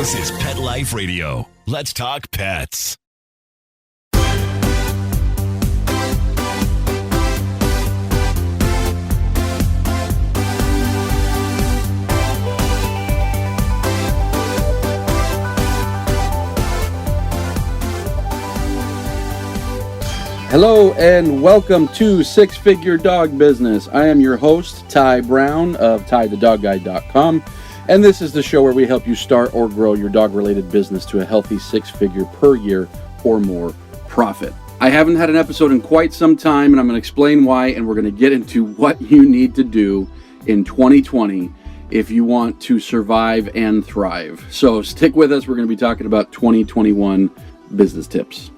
This is Pet Life Radio. Let's talk pets. Hello and welcome to Six Figure Dog Business. I am your host, Ty Brown of TyTheDogGuide.com, and this is the show where we help you start or grow your dog-related business to a healthy six-figure per year or more profit. I haven't had an episode in quite some time, and I'm going to explain why, and we're going to get into what you need to do in 2020 if you want to survive and thrive. So stick with us. We're going to be talking about 2021 business tips.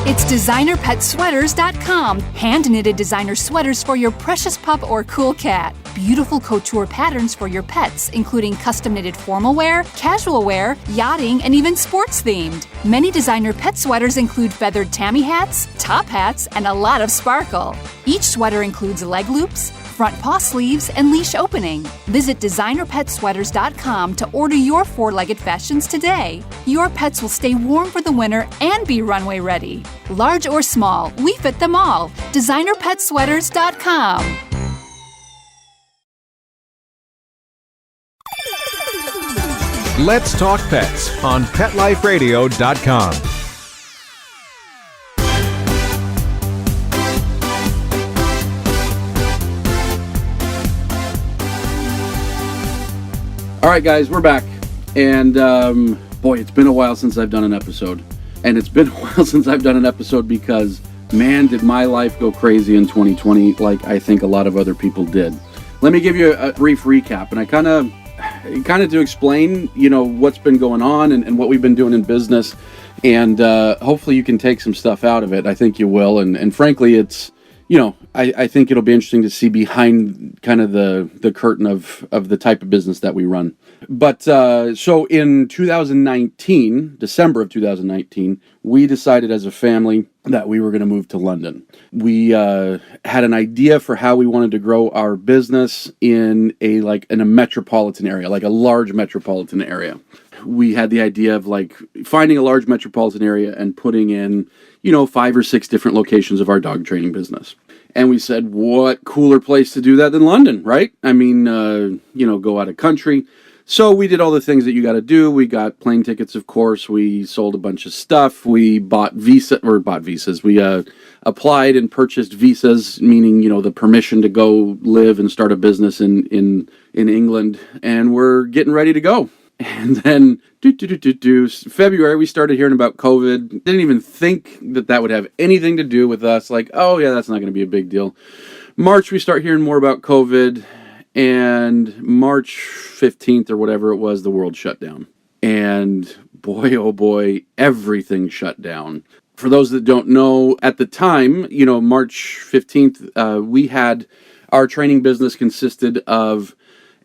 It's DesignerPetSweaters.com. Hand-knitted designer sweaters for your precious pup or cool cat. Beautiful couture patterns for your pets, including custom-knitted formal wear, casual wear, yachting, and even sports-themed. Many designer pet sweaters include feathered tammy hats, top hats, and a lot of sparkle. Each sweater includes leg loops, front paw sleeves, and leash opening. Visit DesignerPetSweaters.com to order your four-legged fashions today. Your pets will stay warm for the winter and be runway ready. Large or small, we fit them all. DesignerPetSweaters.com. Let's talk pets on PetLifeRadio.com. All right, guys, we're back. And boy, it's been a while since I've done an episode. And it's been a while since I've done an episode because, man, did my life go crazy in 2020 like I think a lot of other people did. Let me give you a brief recap. And I kind of to explain, what's been going on and what we've been doing in business. And hopefully you can take some stuff out of it. I think you will. And frankly, it's, I think it'll be interesting to see behind kind of the curtain of the type of business that we run. But so in 2019, December of 2019, we decided as a family that we were going to move to London. We had an idea for how we wanted to grow our business in a metropolitan area, like a large metropolitan area. We had the idea of finding a large metropolitan area and putting in 5 or 6 different locations of our dog training business. And we said, what cooler place to do that than London, right? I mean, go out of country. So we did all the things that you got to do. We got plane tickets, of course. We sold a bunch of stuff. We bought visas. We applied and purchased visas, meaning, the permission to go live and start a business in England. And we're getting ready to go. And then, February, we started hearing about COVID. Didn't even think that would have anything to do with us. Oh yeah, that's not going to be a big deal. March, we start hearing more about COVID. And March 15th or whatever it was, the world shut down. And boy, oh boy, everything shut down. For those that don't know, at the time, March 15th, we had our training business consisted of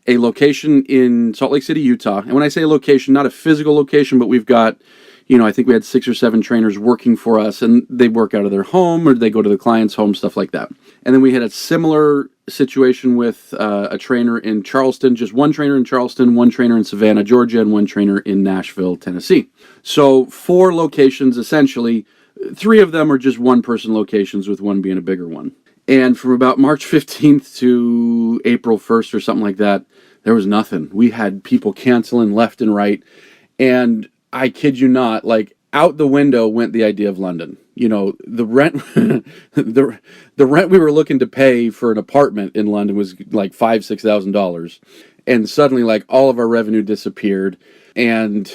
a location in Salt Lake City, Utah. And when I say a location, not a physical location, but we've got, I think we had 6 or 7 trainers working for us, and they work out of their home or they go to the client's home, stuff like that. And then we had a similar situation with a trainer in Charleston, just one trainer in Charleston, one trainer in Savannah, Georgia, and one trainer in Nashville, Tennessee. So 4 locations, essentially. 3 of them are just one-person locations, with one being a bigger one. And from about March 15th to April 1st or something like that, there was nothing. We had people canceling left and right. And I kid you not, out the window went the idea of London. The rent, the rent we were looking to pay for an apartment in London was $5,000-$6,000. And suddenly all of our revenue disappeared. And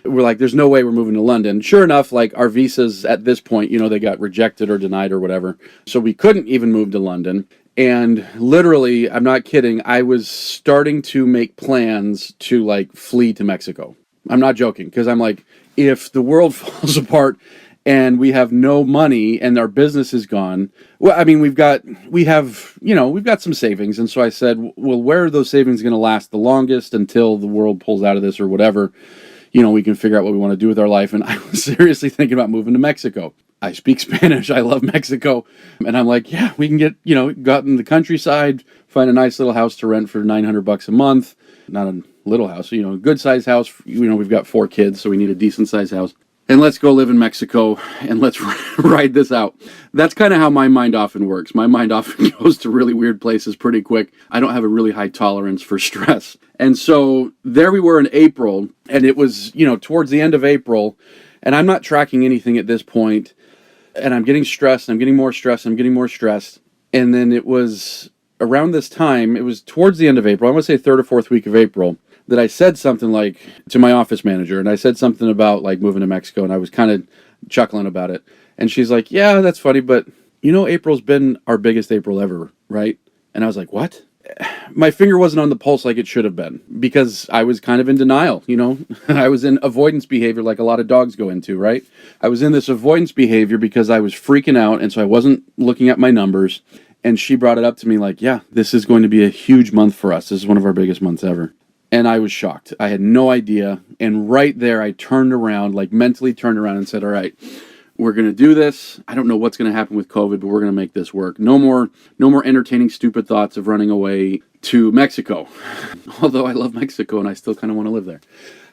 we're like, there's no way we're moving to London. Sure enough, our visas at this point, they got rejected or denied or whatever. So we couldn't even move to London. And literally, I'm not kidding, I was starting to make plans to flee to Mexico. I'm not joking, because I'm if the world falls apart and we have no money and our business is gone, well, I mean, we've got some savings. And so I said, well, where are those savings going to last the longest until the world pulls out of this or whatever? we can figure out what we want to do with our life. And I was seriously thinking about moving to Mexico. I speak Spanish. I love Mexico. And I'm like, yeah, we can get, go out in the countryside, find a nice little house to rent for $900 a month. Not a little house, a good sized house. We've got 4 kids, so we need a decent sized house. And let's go live in Mexico and let's ride this out. That's kind of how my mind often works. My mind often goes to really weird places pretty quick. I don't have a really high tolerance for stress. And so there we were in April, and it was, towards the end of April, and I'm not tracking anything at this point, and I'm getting stressed, I'm getting more stressed, And then it was around this time, it was towards the end of April, I want to say 3rd or 4th week of April, that I said something like to my office manager, and I said something about like moving to Mexico, and I was kind of chuckling about it. And she's like, yeah, that's funny, but April's been our biggest April ever, right? And I was like, what? My finger wasn't on the pulse like it should have been, because I was kind of in denial, I was in avoidance behavior like a lot of dogs go into, right? I was in this avoidance behavior because I was freaking out, and so I wasn't looking at my numbers. And she brought it up to me like, yeah, this is going to be a huge month for us. This is one of our biggest months ever. And I was shocked. I had no idea. And right there, I turned around, like mentally turned around and said, all right, we're going to do this. I don't know what's going to happen with COVID, but we're going to make this work. No more entertaining stupid thoughts of running away to Mexico. Although I love Mexico and I still kind of want to live there.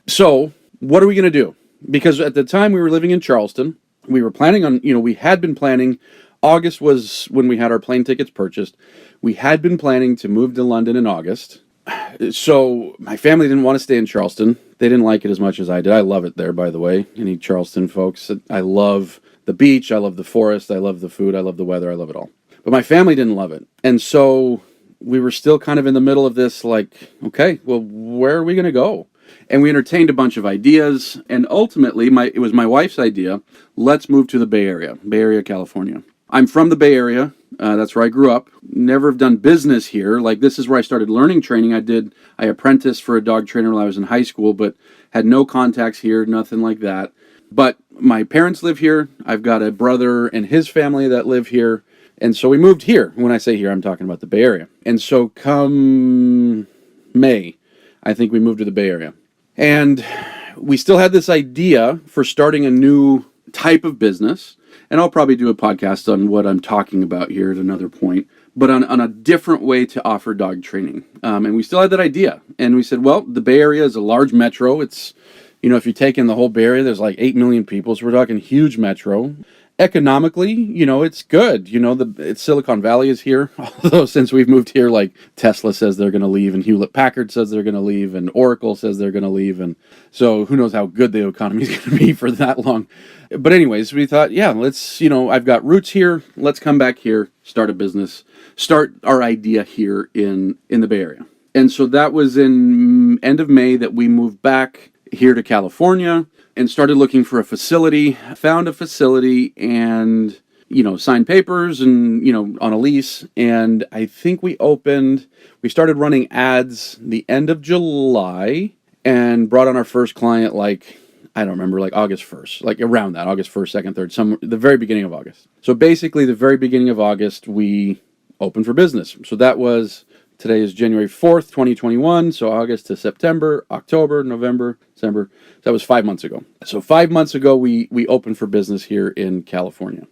So what are we going to do? Because at the time we were living in Charleston, we were planning on, we had been planning. August was when we had our plane tickets purchased. We had been planning to move to London in August. So my family didn't want to stay in Charleston. They didn't like it as much as I did. I love it there, by the way. Any Charleston folks, I love the beach. I love the forest. I love the food. I love the weather. I love it all. But my family didn't love it. And so we were still kind of in the middle of this, like, okay, well, where are we going to go? And we entertained a bunch of ideas. And ultimately, it was my wife's idea. Let's move to the Bay Area, California. I'm from the Bay Area. That's where I grew up. Never have done business here. Like, this is where I started learning training. I apprenticed for a dog trainer while I was in high school, but had no contacts here, nothing like that. But my parents live here. I've got a brother and his family that live here. And so we moved here. When I say here, I'm talking about the Bay Area. And so come May, I think we moved to the Bay Area. And we still had this idea for starting a new type of business. And I'll probably do a podcast on what I'm talking about here at another point, but on a different way to offer dog training. And we still had that idea. And we said, well, the Bay Area is a large metro. It's, if you take in the whole Bay Area, there's like 8 million people. So we're talking huge metro. Economically, it's good. It's Silicon Valley is here. Although since we've moved here, like Tesla says they're going to leave, and Hewlett-Packard says they're going to leave, and Oracle says they're going to leave. And so who knows how good the economy is going to be for that long. But anyways, we thought, yeah, let's, I've got roots here. Let's come back here, start a business, start our idea here in the Bay Area. And so that was in end of May that we moved back here to California and started looking for a facility, found a facility and, signed papers and, on a lease. And I think we started running ads the end of July and brought on our first client, like, I don't remember, like August 1st, like around that, August 1st, 2nd, 3rd, the very beginning of August. So basically the very beginning of August, we opened for business. So today is January 4th, 2021. So August to September, October, November, December. That was 5 months ago. So 5 months ago, we opened for business here in California.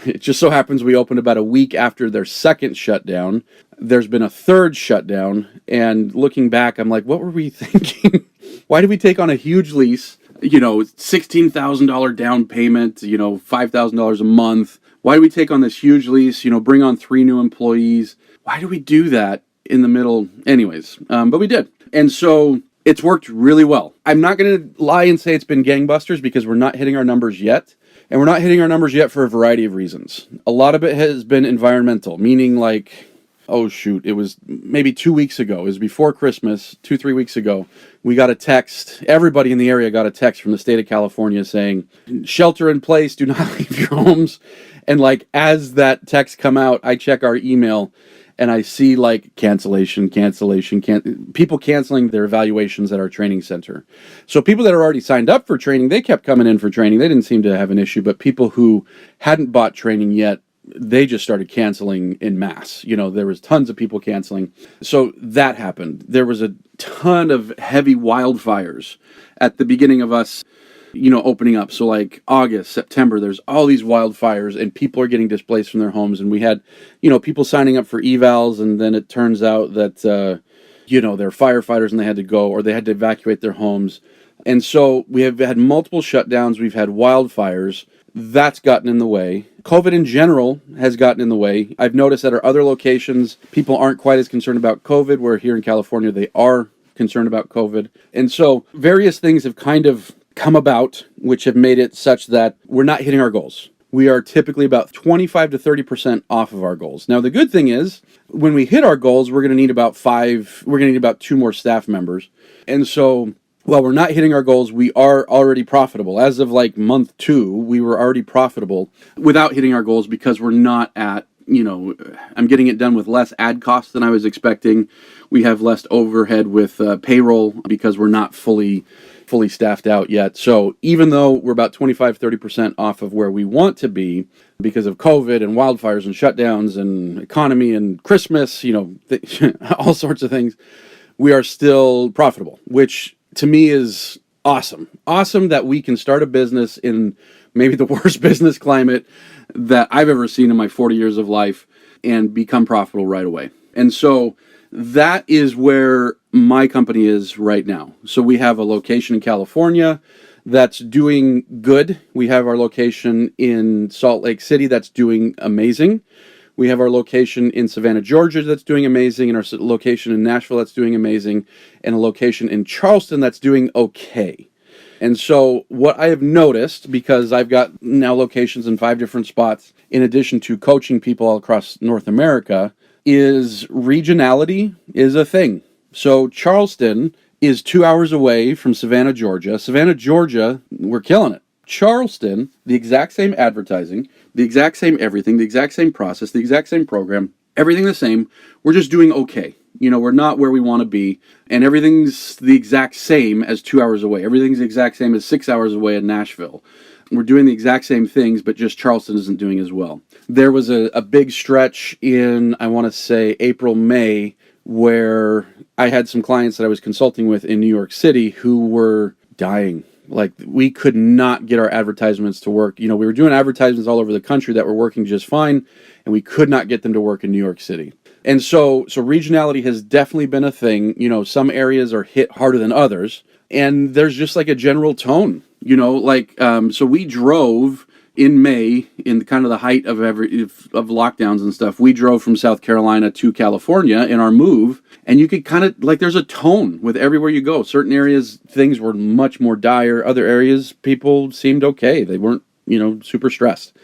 It just so happens we opened about a week after their second shutdown. There's been a third shutdown. And looking back, I'm like, what were we thinking? Why did we take on a huge lease? $16,000 down payment, $5,000 a month. Why do we take on this huge lease, bring on 3 new employees? Why do we do that in the middle? Anyways, but we did. And so it's worked really well. I'm not going to lie and say it's been gangbusters because we're not hitting our numbers yet. And we're not hitting our numbers yet for a variety of reasons. A lot of it has been environmental, meaning like, it was maybe 2 weeks ago. It was before Christmas, 2-3 weeks ago. We got a text. Everybody in the area got a text from the state of California saying, shelter in place, do not leave your homes. And like, as that text come out, I check our email and I see like cancellation, people canceling their evaluations at our training center. So people that are already signed up for training, they kept coming in for training. They didn't seem to have an issue, but people who hadn't bought training yet, they just started canceling in mass. There was tons of people canceling. So that happened. There was a ton of heavy wildfires at the beginning of us, opening up. So like August, September, there's all these wildfires and people are getting displaced from their homes. And we had, people signing up for evals. And then it turns out that, they're firefighters and they had to go, or they had to evacuate their homes. And so we have had multiple shutdowns. We've had wildfires. That's gotten in the way. COVID in general has gotten in the way. I've noticed at our other locations, people aren't quite as concerned about COVID, where here in California, they are concerned about COVID. And so various things have kind of come about, which have made it such that we're not hitting our goals. We are typically about 25 to 30% off of our goals. Now, the good thing is, when we hit our goals, we're going to need about 2 more staff members. And so while we're not hitting our goals, we are already profitable. As of like month 2, we were already profitable without hitting our goals, because we're not at, I'm getting it done with less ad costs than I was expecting. We have less overhead with payroll because we're not fully staffed out yet. So even though we're about 25-30% off of where we want to be because of COVID and wildfires and shutdowns and economy and Christmas, all sorts of things, we are still profitable, which to me is awesome. Awesome that we can start a business in maybe the worst business climate that I've ever seen in my 40 years of life and become profitable right away. And so that is where my company is right now. So we have a location in California that's doing good. We have our location in Salt Lake City that's doing amazing. We have our location in Savannah, Georgia that's doing amazing, and our location in Nashville that's doing amazing, and a location in Charleston that's doing okay. And so what I have noticed, because I've got now locations in 5 different spots, in addition to coaching people all across North America, is regionality is a thing. So Charleston is 2 hours away from Savannah, Georgia. Savannah, Georgia, we're killing it. Charleston, the exact same advertising, the exact same everything, the exact same process, the exact same program, everything the same. We're just doing okay. We're not where we want to be, and everything's the exact same as 2 hours away. Everything's the exact same as 6 hours away in Nashville. We're doing the exact same things, but just Charleston isn't doing as well. There was a big stretch in, I want to say, April, May, where I had some clients that I was consulting with in New York City who were dying. Like, we could not get our advertisements to work. We were doing advertisements all over the country that were working just fine, and we could not get them to work in New York City. And so regionality has definitely been a thing. Some areas are hit harder than others, and there's just like a general tone. So we drove in May, in kind of the height of lockdowns and stuff. We drove from South Carolina to California in our move, and you could kind of, there's a tone with everywhere you go. Certain areas, things were much more dire. Other areas, people seemed okay. They weren't, super stressed.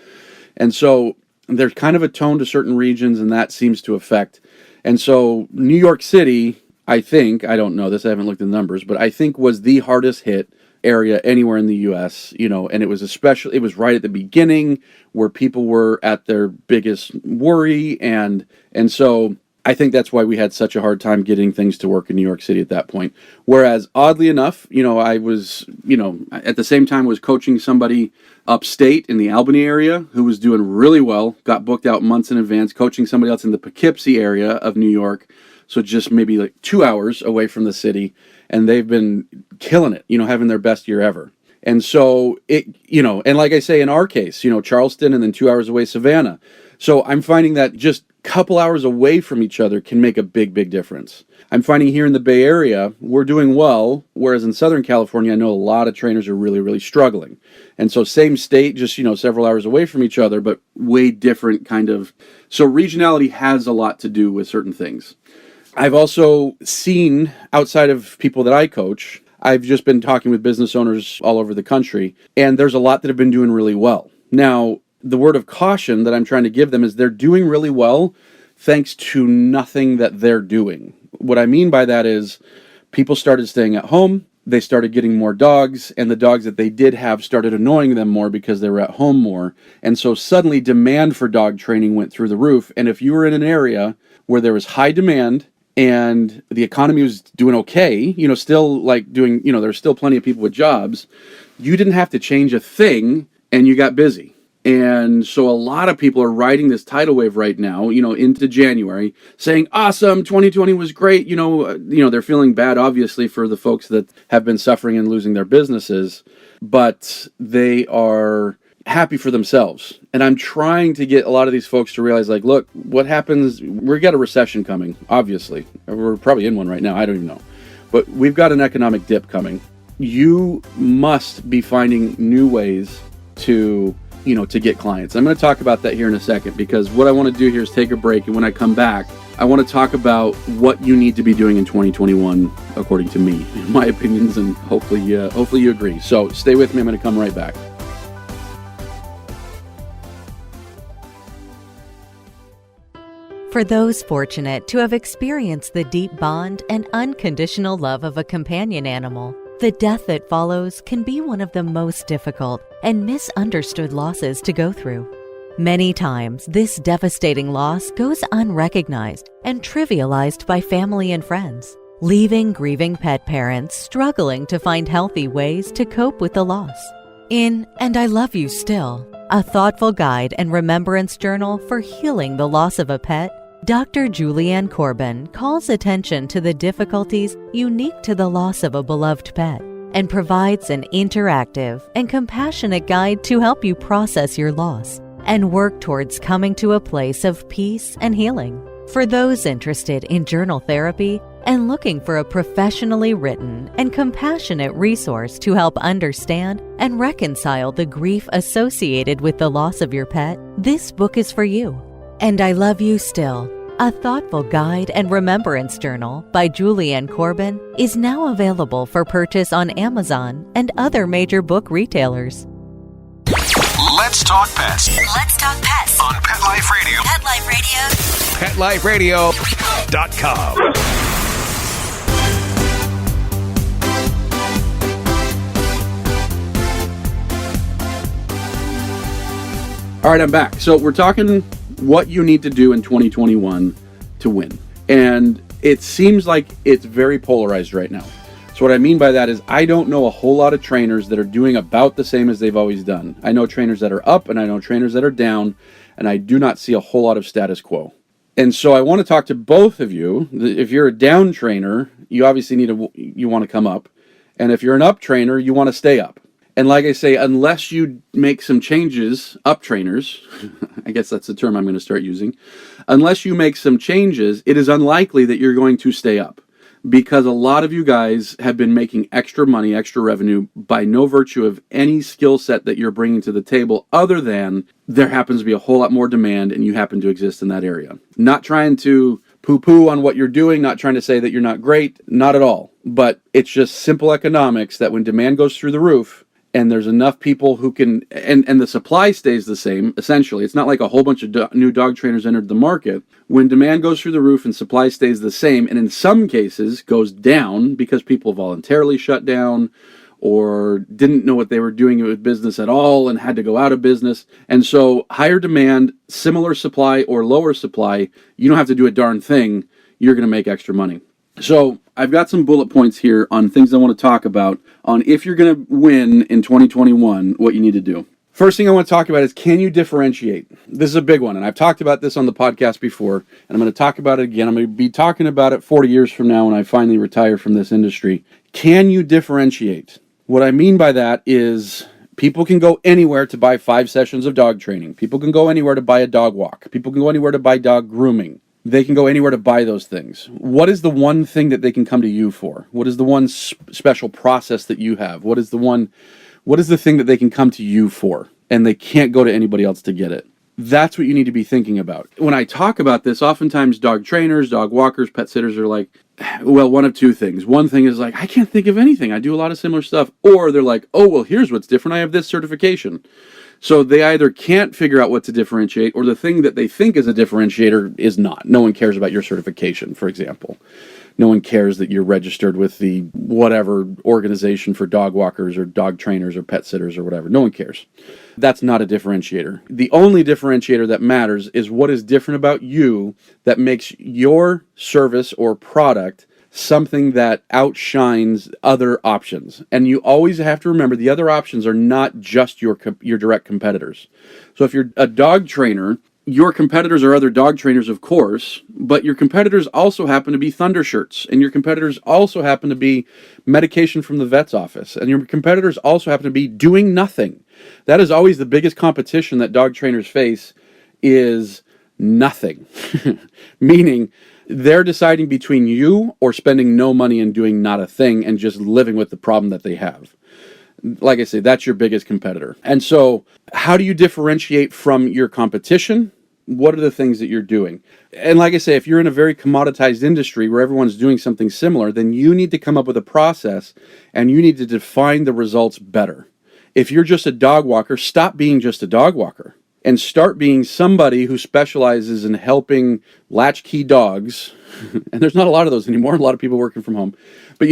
And so there's kind of a tone to certain regions, and that seems to affect. And so New York City, I think, I don't know this, I haven't looked at the numbers, but I think was the hardest hit area anywhere in the U.S., and it was right at the beginning where people were at their biggest worry, and so I think that's why we had such a hard time getting things to work in New York City at that point. Whereas, oddly enough, I was, at the same time was coaching somebody upstate in the Albany area who was doing really well, got booked out months in advance, coaching somebody else in the Poughkeepsie area of New York, so just maybe 2 hours away from the city, and they've been killing it, having their best year ever. And so and like I say, in our case, Charleston and then 2 hours away, Savannah. So I'm finding that just a couple hours away from each other can make a big, big difference. I'm finding here in the Bay Area, we're doing well, whereas in Southern California, I know a lot of trainers are really, really struggling. And so same state, just, several hours away from each other, but way different kind of. So regionality has a lot to do with certain things. I've also seen, outside of people that I coach, I've just been talking with business owners all over the country, and there's a lot that have been doing really well. Now, the word of caution that I'm trying to give them is they're doing really well thanks to nothing that they're doing. What I mean by that is people started staying at home, they started getting more dogs, and the dogs that they did have started annoying them more because they were at home more. And so suddenly demand for dog training went through the roof. And if you were in an area where there was high demand and the economy was doing okay, still doing, there's still plenty of people with jobs, you didn't have to change a thing and you got busy. And so a lot of people are riding this tidal wave right now, into January, saying, awesome, 2020 was great. They're feeling bad, obviously, for the folks that have been suffering and losing their businesses, but they are happy for themselves. And I'm trying to get a lot of these folks to realize, like, look, what happens, we've got a recession coming, obviously. We're probably in one right now, I don't even know. But we've got an economic dip coming. You must be finding new ways to get clients. I'm going to talk about that here in a second, because what I want to do here is take a break, and when I come back, I want to talk about what you need to be doing in 2021, according to me, my opinions, and hopefully you agree. So stay with me. I'm going to come right back. For those fortunate to have experienced the deep bond and unconditional love of a companion animal, the death that follows can be one of the most difficult and misunderstood losses to go through. Many times, this devastating loss goes unrecognized and trivialized by family and friends, leaving grieving pet parents struggling to find healthy ways to cope with the loss. In And I Love You Still, a thoughtful guide and remembrance journal for healing the loss of a pet, Dr. Julianne Corbin calls attention to the difficulties unique to the loss of a beloved pet and provides an interactive and compassionate guide to help you process your loss and work towards coming to a place of peace and healing. For those interested in journal therapy and looking for a professionally written and compassionate resource to help understand and reconcile the grief associated with the loss of your pet, this book is for you. And I Love You Still, a thoughtful guide and remembrance journal by Julianne Corbin, is now available for purchase on Amazon and other major book retailers. Let's talk pets. Let's talk pets On Pet Life Radio. Pet Life Radio. PetLifeRadio.com. All right, I'm back. So we're talking what you need to do in 2021 to win. And it seems like it's very polarized right now. So what I mean by that is I don't know a whole lot of trainers that are doing about the same as they've always done. I know trainers that are up and I know trainers that are down, and I do not see a whole lot of status quo. And so I want to talk to both of you. If you're a down trainer, you obviously you want to come up. And if you're an up trainer, you want to stay up. And like I say, unless you make some changes, up trainers, I guess that's the term I'm going to start using, unless you make some changes, it is unlikely that you're going to stay up, because a lot of you guys have been making extra money, extra revenue by no virtue of any skill set that you're bringing to the table, other than there happens to be a whole lot more demand and you happen to exist in that area. Not trying to poo-poo on what you're doing, not trying to say that you're not great, not at all. But it's just simple economics that when demand goes through the roof, and there's enough people who can, and the supply stays the same, essentially. It's not like a whole bunch of new dog trainers entered the market. When demand goes through the roof and supply stays the same, and in some cases goes down because people voluntarily shut down or didn't know what they were doing with business at all and had to go out of business. And so higher demand, similar supply or lower supply, you don't have to do a darn thing. You're going to make extra money. So I've got some bullet points here on things I want to talk about on if you're going to win in 2021, what you need to do. First thing I want to talk about is, can you differentiate? This is a big one, and I've talked about this on the podcast before, and I'm going to talk about it again. I'm going to be talking about it 40 years from now when I finally retire from this industry. Can you differentiate? What I mean by that is people can go anywhere to buy 5 sessions of dog training. People can go anywhere to buy a dog walk. People can go anywhere to buy dog grooming. They can go anywhere to buy those things. What is the one thing that they can come to you for? What is the one special process that you have? What is the thing that they can come to you for, and they can't go to anybody else to get it? That's what you need to be thinking about. When I talk about this, oftentimes dog trainers, dog walkers, pet sitters are like, well, one of two things. One thing is like, I can't think of anything. I do a lot of similar stuff. Or they're like, oh, well, here's what's different. I have this certification. So they either can't figure out what to differentiate, or the thing that they think is a differentiator is not. No one cares about your certification, for example. No one cares that you're registered with the whatever organization for dog walkers or dog trainers or pet sitters or whatever. No one cares. That's not a differentiator. The only differentiator that matters is what is different about you that makes your service or product something that outshines other options. And you always have to remember the other options are not just your direct competitors. So if you're a dog trainer, your competitors are other dog trainers, of course, but your competitors also happen to be Thunder shirts, and your competitors also happen to be medication from the vet's office, and your competitors also happen to be doing nothing. That is always the biggest competition that dog trainers face, is nothing. Meaning they're deciding between you or spending no money and doing not a thing and just living with the problem that they have. Like I say, that's your biggest competitor. And so how do you differentiate from your competition? What are the things that you're doing? And like I say, if you're in a very commoditized industry where everyone's doing something similar, then you need to come up with a process and you need to define the results better. If you're just a dog walker, stop being just a dog walker and start being somebody who specializes in helping latchkey dogs. And there's not a lot of those anymore, a lot of people working from home. But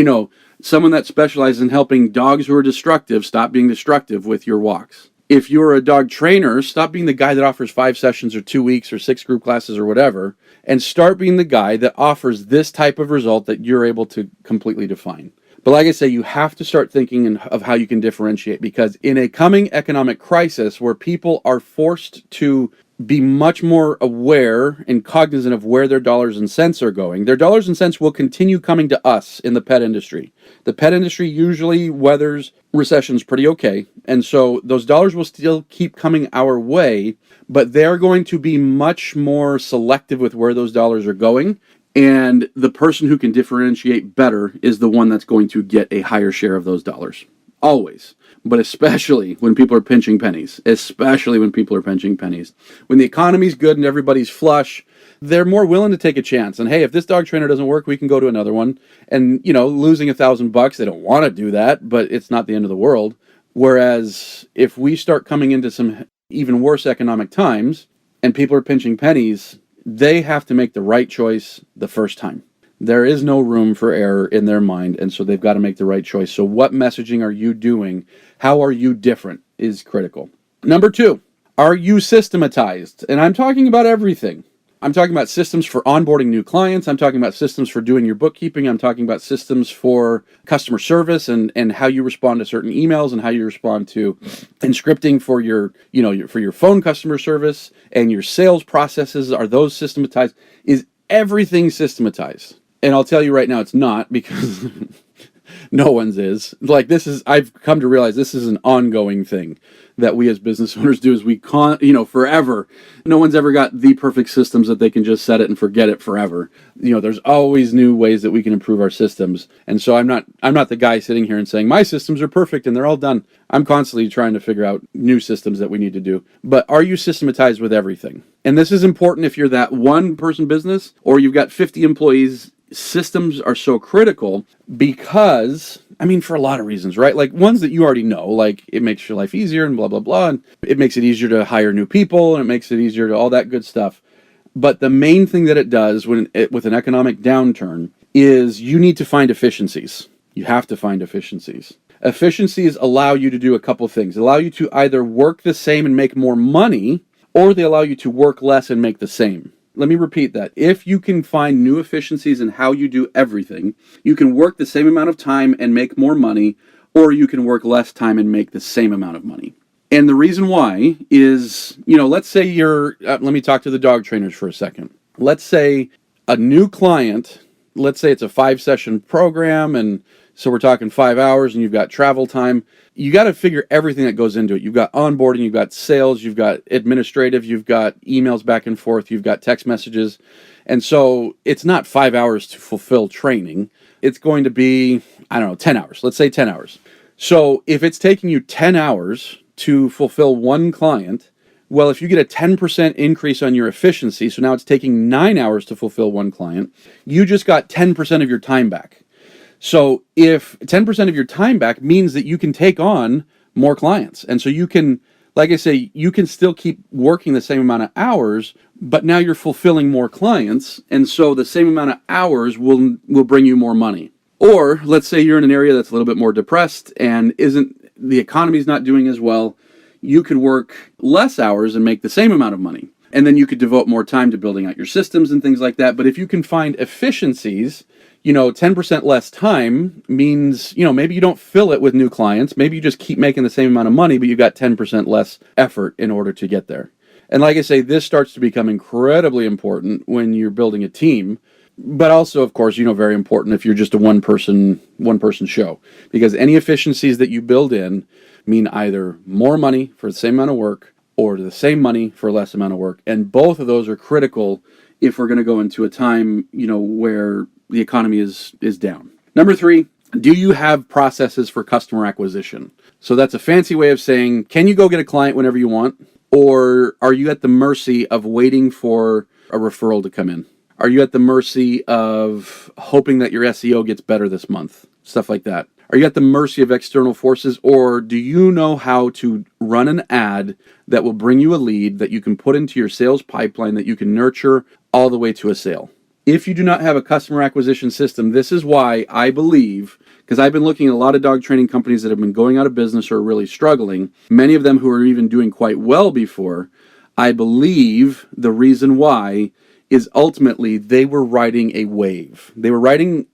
someone that specializes in helping dogs who are destructive, stop being destructive with your walks. If you're a dog trainer, stop being the guy that offers 5 sessions or 2 weeks or 6 group classes or whatever, and start being the guy that offers this type of result that you're able to completely define. But like I say, you have to start thinking of how you can differentiate, because in a coming economic crisis where people are forced to be much more aware and cognizant of where their dollars and cents are going, their dollars and cents will continue coming to us in the pet industry. The pet industry usually weathers recessions pretty okay, and so those dollars will still keep coming our way, but they're going to be much more selective with where those dollars are going. And the person who can differentiate better is the one that's going to get a higher share of those dollars. Always. But especially when people are pinching pennies. When the economy's good and everybody's flush, they're more willing to take a chance. And hey, if this dog trainer doesn't work, we can go to another one. And, losing $1,000, they don't want to do that, but it's not the end of the world. Whereas if we start coming into some even worse economic times and people are pinching pennies, they have to make the right choice the first time. There is no room for error in their mind, and so they've got to make the right choice. So what messaging are you doing? How are you different is critical. Number 2, are you systematized? And I'm talking about everything. I'm talking about systems for onboarding new clients. I'm talking about systems for doing your bookkeeping. I'm talking about systems for customer service and how you respond to certain emails and how you respond to and scripting for your phone customer service and your sales processes. Are those systematized? Is everything systematized? And I'll tell you right now, it's not, because no one's is. I've come to realize this is an ongoing thing that we as business owners do, is we forever. No one's ever got the perfect systems that they can just set it and forget it forever. There's always new ways that we can improve our systems. And so I'm not the guy sitting here and saying my systems are perfect and they're all done. I'm constantly trying to figure out new systems that we need to do. But are you systematized with everything? And this is important if you're that one person business or you've got 50 employees. Systems are so critical because, for a lot of reasons, right? Like ones that you already know, like it makes your life easier and blah, blah, blah. And it makes it easier to hire new people and it makes it easier to all that good stuff. But the main thing that it does with an economic downturn is you need to find efficiencies. You have to find efficiencies. Efficiencies allow you to do a couple things. They allow you to either work the same and make more money, or they allow you to work less and make the same. Let me repeat that. If you can find new efficiencies in how you do everything, you can work the same amount of time and make more money, or you can work less time and make the same amount of money. And the reason why is, let's say let me talk to the dog trainers for a second. Let's say a new client, let's say it's a 5-session program, and so we're talking 5 hours and you've got travel time. You got to figure everything that goes into it. You've got onboarding, you've got sales, you've got administrative, you've got emails back and forth, you've got text messages. And so it's not 5 hours to fulfill training. It's going to be, 10 hours. Let's say 10 hours. So if it's taking you 10 hours to fulfill one client, well, if you get a 10% increase on your efficiency, so now it's taking 9 hours to fulfill one client, you just got 10% of your time back. So if 10% of your time back means that you can take on more clients. And so you can, like I say, you can still keep working the same amount of hours, but now you're fulfilling more clients. And so the same amount of hours will bring you more money. Or let's say you're in an area that's a little bit more depressed and the economy's not doing as well. You could work less hours and make the same amount of money. And then you could devote more time to building out your systems and things like that. But if you can find efficiencies, 10% less time means, maybe you don't fill it with new clients. Maybe you just keep making the same amount of money, but you got 10% less effort in order to get there. And like I say, this starts to become incredibly important when you're building a team, but also, of course, very important if you're just a one person show, because any efficiencies that you build in mean either more money for the same amount of work or the same money for less amount of work. And both of those are critical if we're going to go into a time, where the economy is down. Number 3, do you have processes for customer acquisition? So that's a fancy way of saying, can you go get a client whenever you want? Or are you at the mercy of waiting for a referral to come in? Are you at the mercy of hoping that your SEO gets better this month? Stuff like that. Are you at the mercy of external forces, or do you know how to run an ad that will bring you a lead that you can put into your sales pipeline that you can nurture all the way to a sale? If you do not have a customer acquisition system, this is why I believe, because I've been looking at a lot of dog training companies that have been going out of business or are really struggling, many of them who are even doing quite well before, I believe the reason why is ultimately they were riding a wave. They were riding,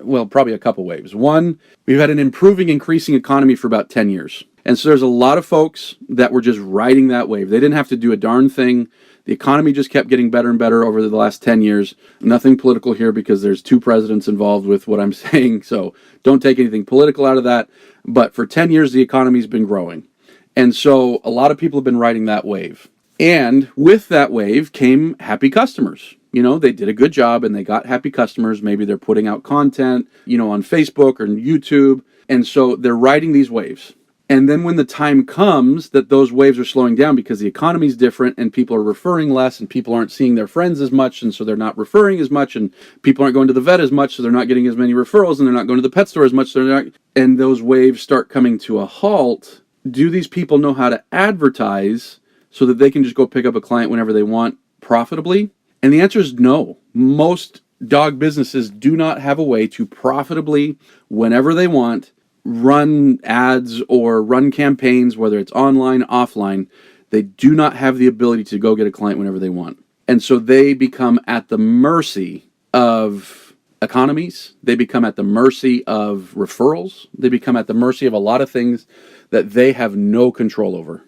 probably a couple waves. One, we've had an increasing economy for about 10 years. And so there's a lot of folks that were just riding that wave. They didn't have to do a darn thing. The economy just kept getting better and better over the last 10 years. Nothing political here because there's 2 presidents involved with what I'm saying, so don't take anything political out of that. But for 10 years, the economy's been growing. And so a lot of people have been riding that wave. And with that wave came happy customers. They did a good job and they got happy customers. Maybe they're putting out content, on Facebook or YouTube. And so they're riding these waves. And then when the time comes that those waves are slowing down because the economy's different and people are referring less and people aren't seeing their friends as much, and so they're not referring as much, and people aren't going to the vet as much, so they're not getting as many referrals, and they're not going to the pet store as much, so they're not, and those waves start coming to a halt. Do these people know how to advertise so that they can just go pick up a client whenever they want profitably? And the answer is no. Most dog businesses do not have a way to profitably, whenever they want, run ads or run campaigns, whether it's online, offline. They do not have the ability to go get a client whenever they want. And so they become at the mercy of economies. They become at the mercy of referrals. They become at the mercy of a lot of things that they have no control over.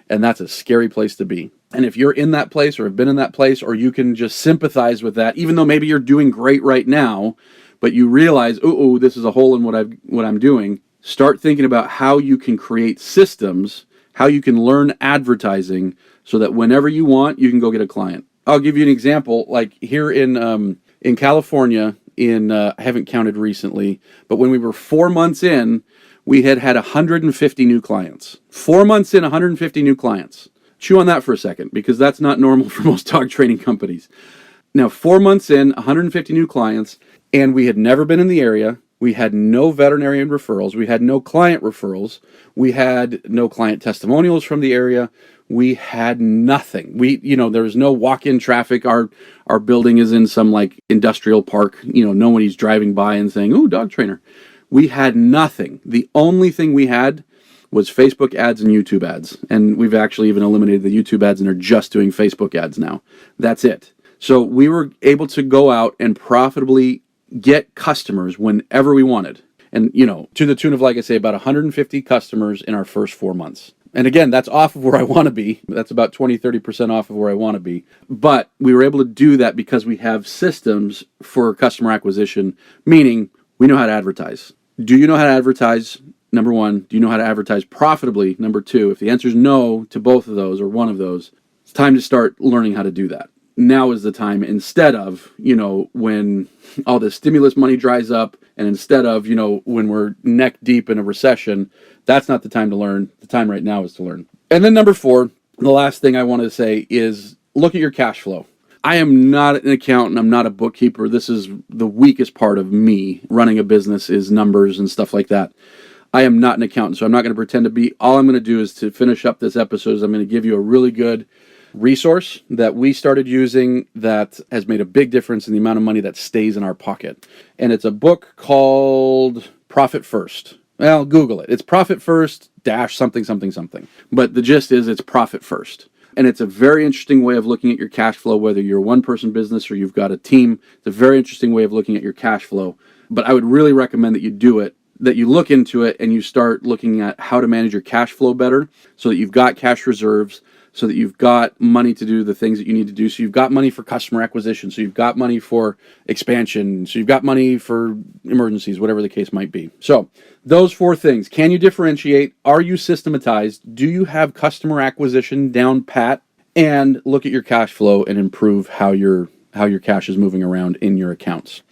And that's a scary place to be. And if you're in that place or have been in that place, or you can just sympathize with that, even though maybe you're doing great right now, but you realize, this is a hole in what I'm doing, start thinking about how you can create systems, how you can learn advertising so that whenever you want, you can go get a client. I'll give you an example. Like here in California, I haven't counted recently, but when we were 4 months in, we had 150 new clients. 4 months in, 150 new clients. Chew on that for a second, because that's not normal for most dog training companies. Now, 4 months in, 150 new clients, and we had never been in the area. We had no veterinarian referrals. We had no client referrals. We had no client testimonials from the area. We had nothing. There was no walk-in traffic. Our building is in some like industrial park. Nobody's driving by and saying, "Ooh, dog trainer." We had nothing. The only thing we had was Facebook ads and YouTube ads. And we've actually even eliminated the YouTube ads and are just doing Facebook ads now. That's it. So we were able to go out and profitably get customers whenever we wanted. And, to the tune of, like I say, about 150 customers in our first 4 months. And again, that's off of where I want to be. That's about 20-30% off of where I want to be. But we were able to do that because we have systems for customer acquisition, meaning we know how to advertise. Do you know how to advertise? Number 1, do you know how to advertise profitably? Number 2, if the answer is no to both of those or one of those, it's time to start learning how to do that. Now is the time, instead of, when all the stimulus money dries up, and instead of, when we're neck deep in a recession, that's not the time to learn. The time right now is to learn. And then number 4, the last thing I want to say is look at your cash flow. I am not an accountant. I'm not a bookkeeper. This is the weakest part of me running a business, is numbers and stuff like that. I am not an accountant, so I'm not going to pretend to be. All I'm going to do is, to finish up this episode, is I'm going to give you a really good resource that we started using that has made a big difference in the amount of money that stays in our pocket. And it's a book called Profit First. Well, Google it. It's Profit First - something, something, something. But the gist is it's Profit First. And it's a very interesting way of looking at your cash flow, whether you're a one-person business or you've got a team. It's a very interesting way of looking at your cash flow. But I would really recommend that you do it, that you look into it and you start looking at how to manage your cash flow better so that you've got cash reserves, so that you've got money to do the things that you need to do. So you've got money for customer acquisition. So you've got money for expansion. So you've got money for emergencies, whatever the case might be. So those 4 things. Can you differentiate? Are you systematized? Do you have customer acquisition down pat? And look at your cash flow and improve how your cash is moving around in your accounts.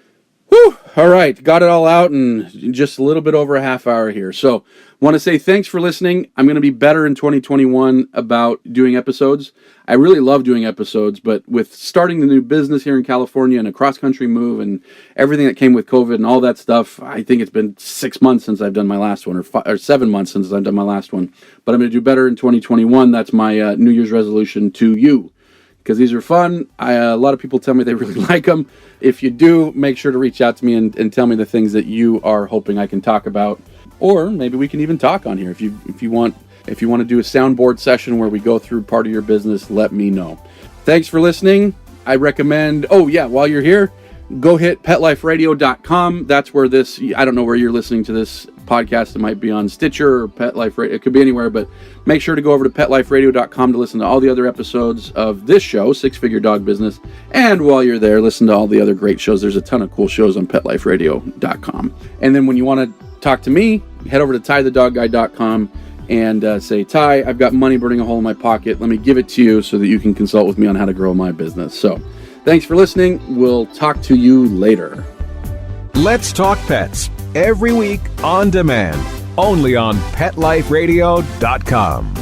Whew! All right, got it all out in just a little bit over a half hour here. So, want to say thanks for listening. I'm going to be better in 2021 about doing episodes. I really love doing episodes, but with starting the new business here in California and a cross-country move and everything that came with COVID and all that stuff, I think it's been 6 months since I've done my last one, or 7 months since I've done my last one. But I'm going to do better in 2021. That's my New Year's resolution to you, because these are fun. A lot of people tell me they really like them. If you do, make sure to reach out to me and tell me the things that you are hoping I can talk about, or maybe we can even talk on here. If you want to do a soundboard session where we go through part of your business, let me know. Thanks for listening. I recommend, while you're here, go hit PetLifeRadio.com. That's where I don't know where you're listening to this podcast. It might be on Stitcher or Pet Life Radio. It could be anywhere, but make sure to go over to PetLifeRadio.com to listen to all the other episodes of this show, Six Figure Dog Business. And while you're there, listen to all the other great shows. There's a ton of cool shows on PetLifeRadio.com. And then when you want to talk to me, head over to TyTheDogGuy.com and say, Ty, I've got money burning a hole in my pocket. Let me give it to you so that you can consult with me on how to grow my business. So thanks for listening. We'll talk to you later. Let's Talk Pets, every week on demand, only on PetLifeRadio.com.